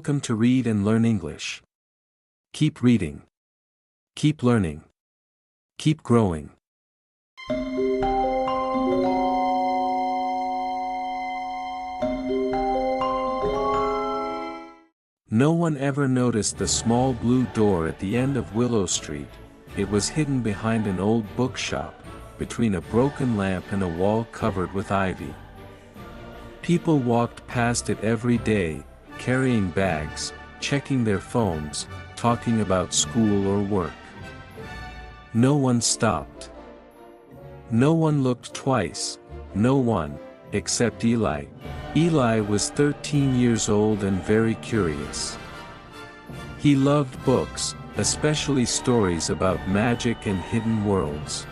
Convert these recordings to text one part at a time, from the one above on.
Welcome to Read and Learn English. Keep reading. Keep learning. Keep growing. No one ever noticed the small blue door at the end of Willow Street. It was hidden behind an old bookshop, between a broken lamp and a wall covered with ivy. People walked past it every day, carrying bags, checking their phones, talking about school or work. No one stopped. No one looked twice, no one, except Eli. Eli was 13 years old and very curious. He loved books, especially stories about magic and hidden worlds.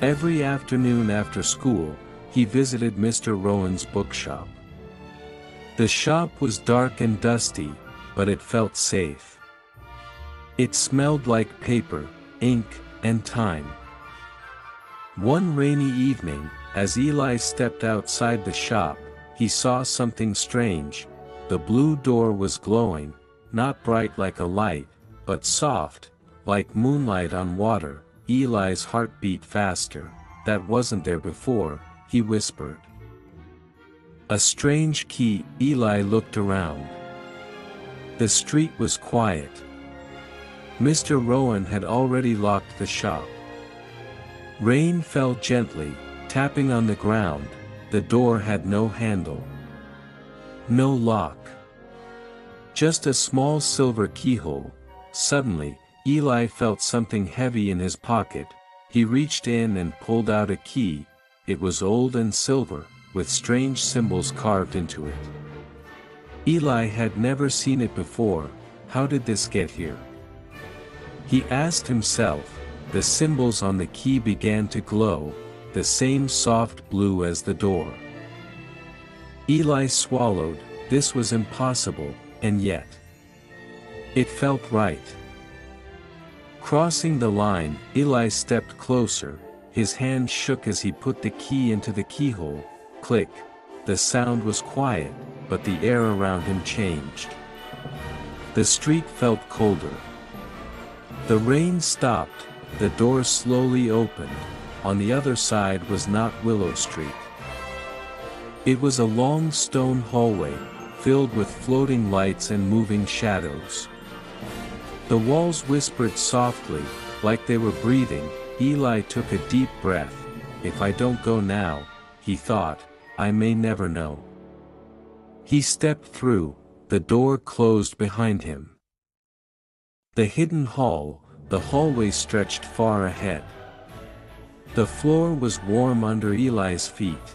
Every afternoon after school, he visited Mr. Rowan's bookshop. The shop was dark and dusty, but it felt safe. It smelled like paper, ink, and time. One rainy evening, as Eli stepped outside the shop, he saw something strange. The blue door was glowing, not bright like a light, but soft, like moonlight on water. Eli's heart beat faster. "That wasn't there before," he whispered. A strange key. Eli looked around. The street was quiet. Mr. Rowan had already locked the shop. Rain fell gently, tapping on the ground. The door had no handle. No lock. Just a small silver keyhole. Suddenly, Eli felt something heavy in his pocket. He reached in and pulled out a key. It was old and silver, with strange symbols carved into it. Eli had never seen it before. How did this get here? He asked himself. The symbols on the key began to glow, the same soft blue as the door. Eli swallowed. This was impossible, and yet it felt right. Crossing the line, Eli stepped closer. His hand shook as he put the key into the keyhole. Click. The sound was quiet, but the air around him changed. The street felt colder. The rain stopped. The door slowly opened. On the other side was not Willow Street. It was a long stone hallway, filled with floating lights and moving shadows. The walls whispered softly, like they were breathing. Eli took a deep breath. "If I don't go now," he thought, "I may never know." He stepped through. The door closed behind him. The hidden hall. The hallway stretched far ahead. The floor was warm under Eli's feet.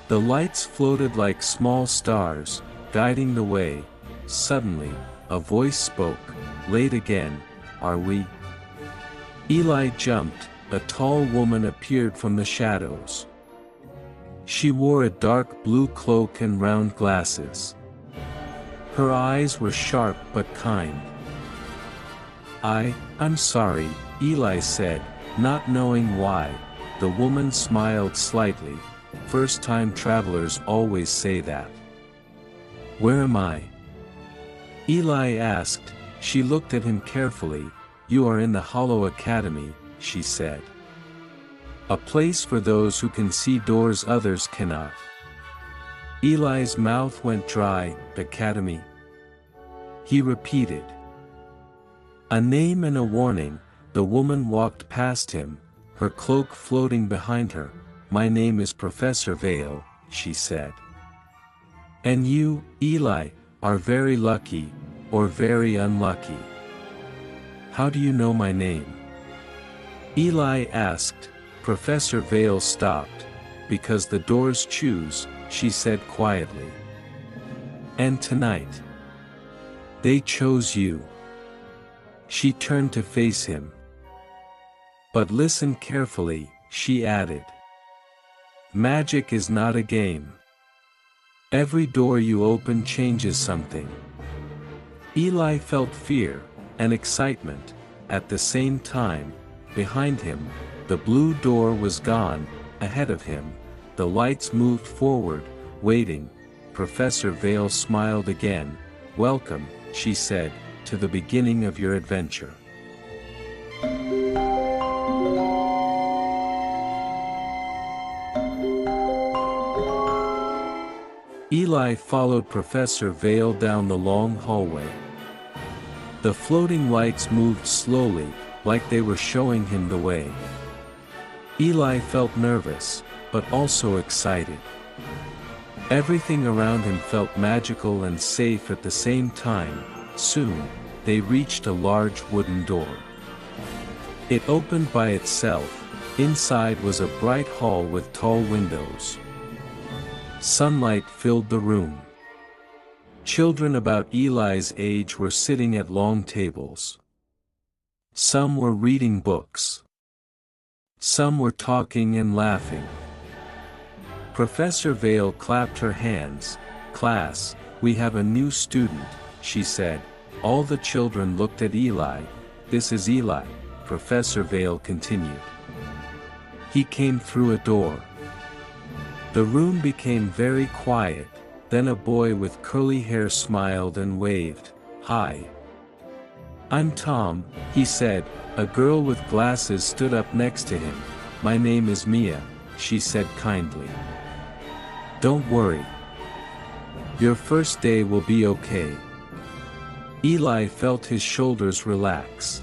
The lights floated like small stars, guiding the way. Suddenly, a voice spoke. "Late again, are we?" Eli jumped. A tall woman appeared from the shadows. She wore a dark blue cloak and round glasses. Her eyes were sharp but kind. I'm sorry," Eli said, not knowing why. The woman smiled slightly. First-time travelers always say that. "Where am I?" Eli asked. She looked at him carefully. "You are in the Hollow Academy," she said. "A place for those who can see doors others cannot." Eli's mouth went dry. "Academy?" he repeated. A name and a warning. The woman walked past him, her cloak floating behind her. "My name is Professor Vale," she said. "And you, Eli, are very lucky, or very unlucky." "How do you know my name?" Eli asked. Professor Vale stopped. "Because the doors choose," she said quietly. "And tonight, they chose you." She turned to face him. "But listen carefully," she added. "Magic is not a game. Every door you open changes something." Eli felt fear and excitement at the same time. Behind him, the blue door was gone. Ahead of him, the lights moved forward, waiting. Professor Vale smiled again. "Welcome," she said, "to the beginning of your adventure." Eli followed Professor Vale down the long hallway. The floating lights moved slowly, like they were showing him the way. Eli felt nervous, but also excited. Everything around him felt magical and safe at the same time. Soon, they reached a large wooden door. It opened by itself. Inside was a bright hall with tall windows. Sunlight filled the room. Children about Eli's age were sitting at long tables. Some were reading books. Some were talking and laughing. Professor Vale clapped her hands. "Class, we have a new student," she said. All the children looked at Eli. "This is Eli," Professor Vale continued. "He came through a door." The room became very quiet. Then a boy with curly hair smiled and waved. "Hi. I'm Tom," he said. A girl with glasses stood up next to him. "My name is Mia," she said kindly. "Don't worry. Your first day will be okay." Eli felt his shoulders relax.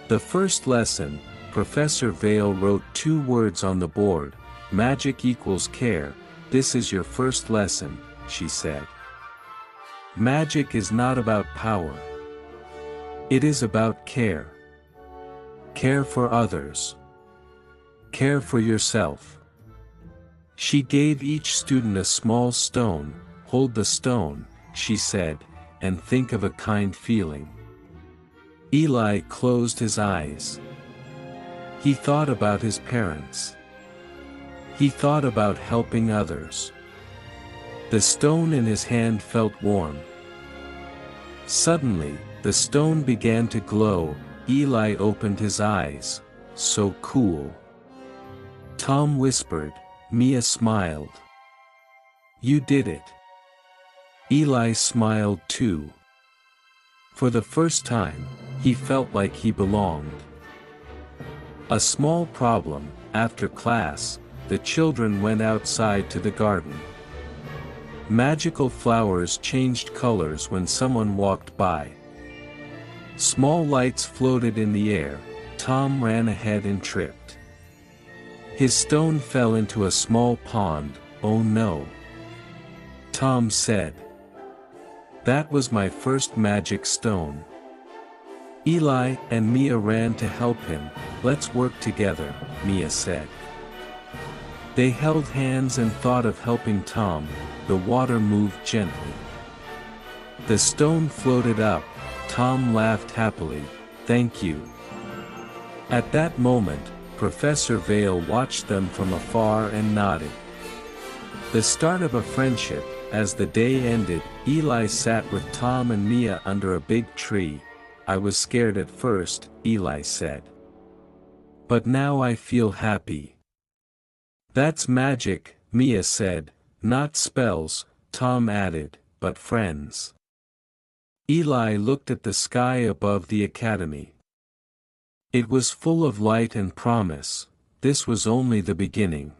The first lesson, Professor Vale wrote 2 words on the board. "Magic equals care. This is your first lesson," she said. Magic is not about power. It is about care. Care for others. Care for yourself. She gave each student a small stone. "Hold the stone," she said, "and think of a kind feeling." Eli closed his eyes. He thought about his parents. He thought about helping others. The stone in his hand felt warm. Suddenly, the stone began to glow. Eli opened his eyes. "So cool." Tom whispered. Mia smiled. "You did it." Eli smiled too. For the first time, he felt like he belonged. A small problem. After class, the children went outside to the garden. Magical flowers changed colors when someone walked by. Small lights floated in the air. Tom ran ahead and tripped. His stone fell into a small pond. "Oh no," Tom said. "That was my first magic stone." Eli and Mia ran to help him. "Let's work together," Mia said. They held hands and thought of helping Tom. The water moved gently. The stone floated up. Tom laughed happily. "Thank you." At that moment, Professor Vale watched them from afar and nodded. The start of a friendship. As the day ended, Eli sat with Tom and Mia under a big tree. "I was scared at first," Eli said. "But now I feel happy." "That's magic," Mia said. "Not spells," Tom added, "but friends." Eli looked at the sky above the academy. It was full of light and promise. This was only the beginning.